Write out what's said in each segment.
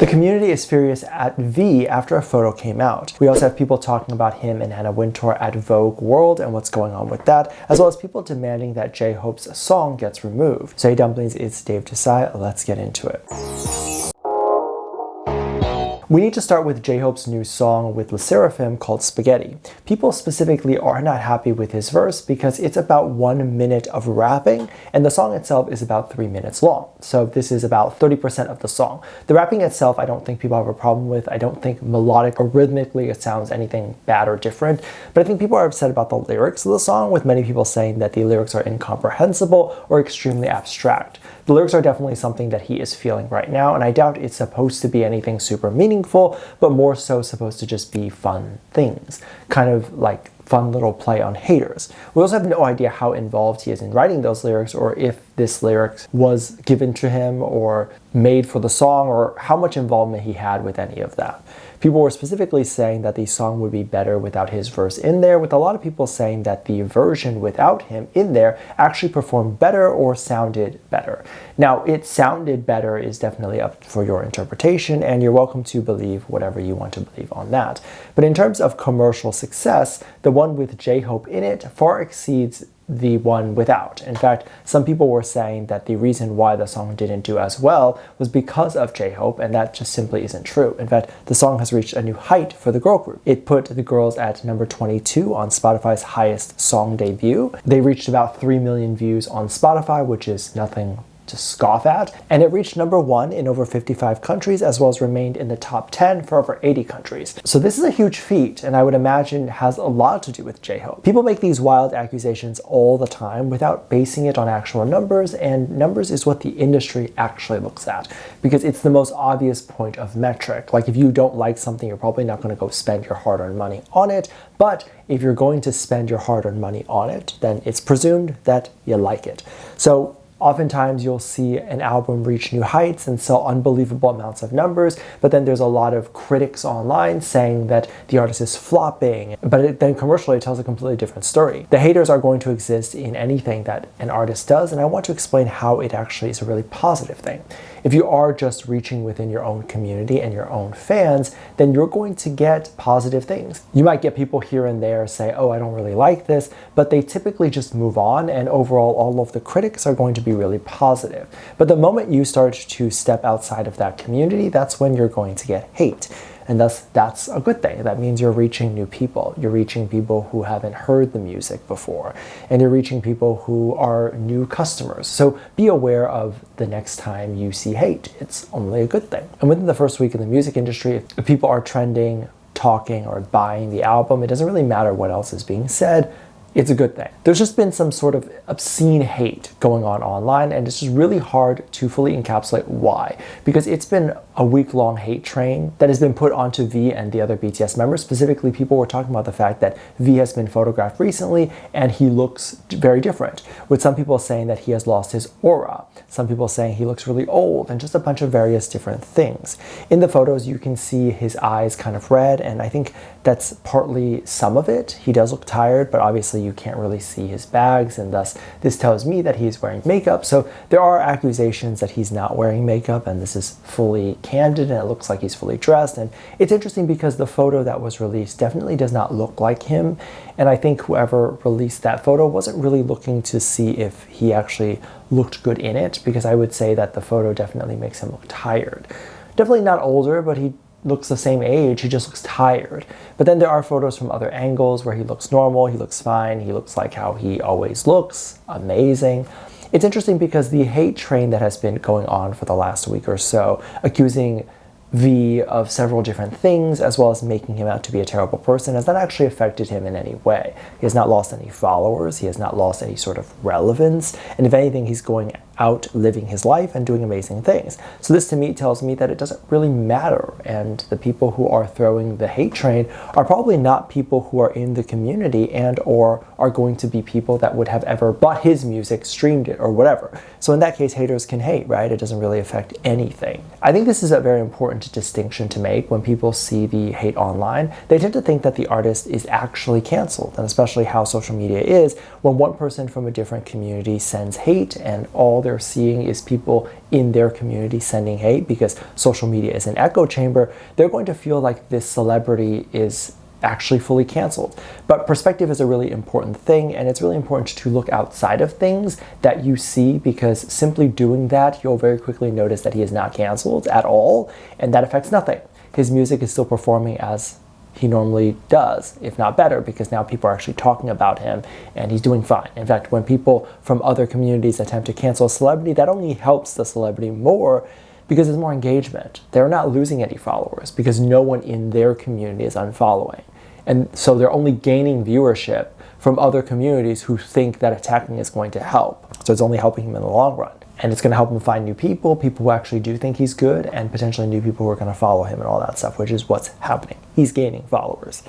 The community is furious at V after a photo came out. We also have people talking about him and Anna Wintour at Vogue World and what's going on with that, as well as people demanding that J-Hope's song gets removed. So hey Dumplings, it's Dave Disci, let's get into it. We need to start with J-Hope's new song with Sserafim called Spaghetti. People specifically are not happy with his verse because it's about 1 minute of rapping and the song itself is about 3 minutes long. So this is about 30% of the song. The rapping itself I don't think people have a problem with. I don't think melodic or rhythmically it sounds anything bad or different, but I think people are upset about the lyrics of the song, with many people saying that the lyrics are incomprehensible or extremely abstract. The lyrics are definitely something that he is feeling right now, and I doubt it's supposed to be anything super meaningful, but more so supposed to just be fun things, kind of like fun little play on haters. We also have no idea how involved he is in writing those lyrics, or if this lyrics was given to him or made for the song, or how much involvement he had with any of that. People were specifically saying that the song would be better without his verse in there, with a lot of people saying that the version without him in there actually performed better or sounded better. Now, it sounded better is definitely up for your interpretation, and you're welcome to believe whatever you want to believe on that. But in terms of commercial success, the one with J-Hope in it far exceeds the one without. In fact, some people were saying that the reason why the song didn't do as well was because of J-Hope, and that just simply isn't true. In fact, the song has reached a new height for the girl group. It put the girls at number 22 on Spotify's highest song debut. They reached about 3 million views on Spotify, which is nothing to scoff at, and it reached number 1 in over 55 countries, as well as remained in the top 10 for over 80 countries. So this is a huge feat, and I would imagine has a lot to do with J-Hope. People make these wild accusations all the time without basing it on actual numbers, and numbers is what the industry actually looks at, because it's the most obvious point of metric. Like if you don't like something, you're probably not going to go spend your hard-earned money on it, but if you're going to spend your hard-earned money on it, then it's presumed that you like it. So oftentimes you'll see an album reach new heights and sell unbelievable amounts of numbers, but then there's a lot of critics online saying that the artist is flopping, but then commercially it tells a completely different story. The haters are going to exist in anything that an artist does, and I want to explain how it actually is a really positive thing. If you are just reaching within your own community and your own fans, then you're going to get positive things. You might get people here and there say, oh, I don't really like this, but they typically just move on, and overall all of the critics are going to be really positive. But the moment you start to step outside of that community, that's when you're going to get hate. And thus, that's a good thing. That means you're reaching new people. You're reaching people who haven't heard the music before. And you're reaching people who are new customers. So be aware of the next time you see hate. It's only a good thing. And within the first week in the music industry, if people are trending, talking, or buying the album, it doesn't really matter what else is being said. It's a good thing. There's just been some sort of obscene hate going on online, and it's just really hard to fully encapsulate why. Because it's been a week-long hate train that has been put onto V and the other BTS members. Specifically, people were talking about the fact that V has been photographed recently and he looks very different, with some people saying that he has lost his aura, some people saying he looks really old, and just a bunch of various different things. In the photos, you can see his eyes kind of red, and I think that's partly some of it. He does look tired, but obviously you can't really see his bags, and thus this tells me that he's wearing makeup. So there are accusations that he's not wearing makeup, and this is fully candid, and it looks like he's fully dressed. And it's interesting because the photo that was released definitely does not look like him, and I think whoever released that photo wasn't really looking to see if he actually looked good in it, because I would say that the photo definitely makes him look tired. Definitely not older, but he looks the same age, he just looks tired. But then there are photos from other angles where he looks normal, he looks fine, he looks like how he always looks, amazing. It's interesting because the hate train that has been going on for the last week or so, accusing V of several different things, as well as making him out to be a terrible person, has not actually affected him in any way. He has not lost any followers, he has not lost any sort of relevance, and if anything, he's going out living his life and doing amazing things. So this to me tells me that it doesn't really matter, and the people who are throwing the hate train are probably not people who are in the community and or are going to be people that would have ever bought his music, streamed it, or whatever. So in that case, haters can hate, right? It doesn't really affect anything. I think this is a very important distinction to make. When people see the hate online, they tend to think that the artist is actually canceled, and especially how social media is, when one person from a different community sends hate and all their they're seeing is people in their community sending hate, because social media is an echo chamber, they're going to feel like this celebrity is actually fully canceled. But perspective is a really important thing, and it's really important to look outside of things that you see, because simply doing that, you'll very quickly notice that he is not canceled at all, and that affects nothing. His music is still performing as he normally does, if not better, because now people are actually talking about him and he's doing fine. In fact, when people from other communities attempt to cancel a celebrity, that only helps the celebrity more, because there's more engagement. They're not losing any followers because no one in their community is unfollowing. And so they're only gaining viewership from other communities who think that attacking is going to help. So it's only helping him in the long run. And it's going to help him find new people who actually do think he's good, and potentially new people who are going to follow him and all that stuff, which is what's happening. He's gaining followers.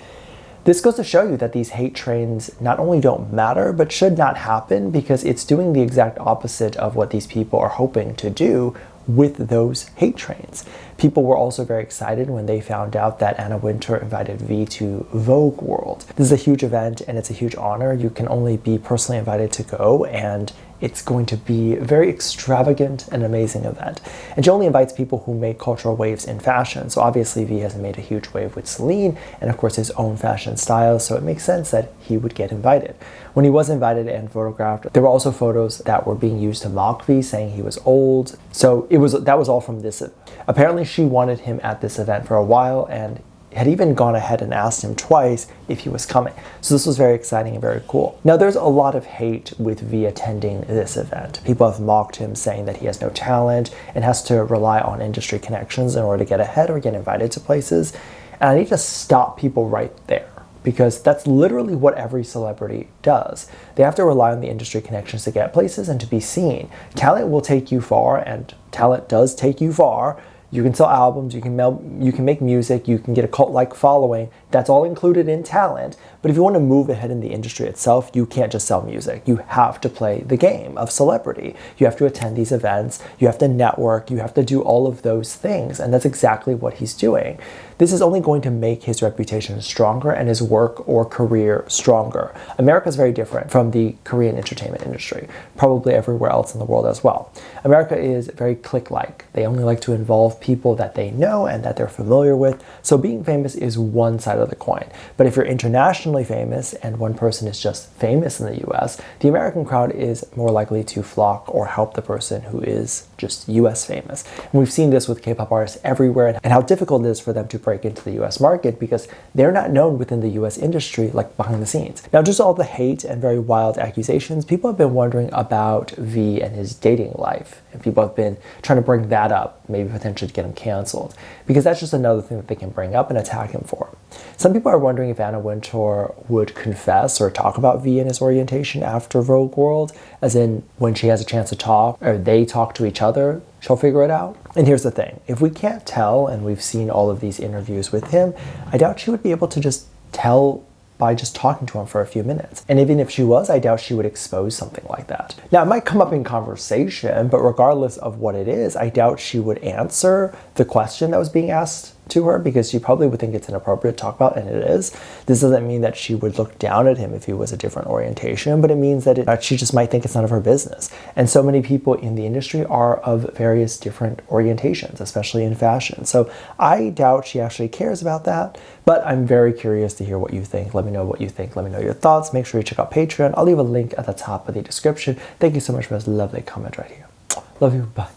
This goes to show you that these hate trains not only don't matter, but should not happen, because it's doing the exact opposite of what these people are hoping to do with those hate trains. People were also very excited when they found out that Anna Wintour invited V to Vogue World. This is a huge event and it's a huge honor. You can only be personally invited to go, and it's going to be a very extravagant and amazing event. And she only invites people who make cultural waves in fashion. So obviously V has made a huge wave with Celine and of course his own fashion style, so it makes sense that he would get invited. When he was invited and photographed, there were also photos that were being used to mock V, saying he was old. So that was all from this. Apparently she wanted him at this event for a while and had even gone ahead and asked him twice if he was coming. So this was very exciting and very cool. Now there's a lot of hate with V attending this event. People have mocked him, saying that he has no talent and has to rely on industry connections in order to get ahead or get invited to places. And I need to stop people right there, because that's literally what every celebrity does. They have to rely on the industry connections to get places and to be seen. Talent will take you far, and talent does take you far. You can sell albums, you can make music, you can get a cult-like following. That's all included in talent. But if you want to move ahead in the industry itself, you can't just sell music. You have to play the game of celebrity. You have to attend these events, you have to network, you have to do all of those things. And that's exactly what he's doing. This is only going to make his reputation stronger and his work or career stronger. America is very different from the Korean entertainment industry, probably everywhere else in the world as well. America is very clique-like. They only like to involve people that they know and that they're familiar with. So being famous is one side of the coin. But if you're internationally famous and one person is just famous in the US, the American crowd is more likely to flock or help the person who is just US famous. And we've seen this with K-pop artists everywhere, and how difficult it is for them to break into the US market because they're not known within the US industry, like behind the scenes. Now, just all the hate and very wild accusations, people have been wondering about V and his dating life. And people have been trying to bring that up, maybe potentially to get him canceled, because that's just another thing that they can bring up and attack him for. Some people are wondering if Anna Wintour would confess or talk about V and his orientation after Vogue World, as in when she has a chance to talk, or they talk to each other, she'll figure it out. And here's the thing, if we can't tell, and we've seen all of these interviews with him, I doubt she would be able to just tell by just talking to him for a few minutes. And even if she was, I doubt she would expose something like that. Now, it might come up in conversation, but regardless of what it is, I doubt she would answer the question that was being asked to her, because she probably would think it's inappropriate to talk about, and it is. This doesn't mean that she would look down at him if he was a different orientation, but it means that she just might think it's none of her business. And so many people in the industry are of various different orientations, especially in fashion. So I doubt she actually cares about that, but I'm very curious to hear what you think. Let me know what you think. Let me know your thoughts. Make sure you check out Patreon. I'll leave a link at the top of the description. Thank you so much for this lovely comment right here. Love you. Bye.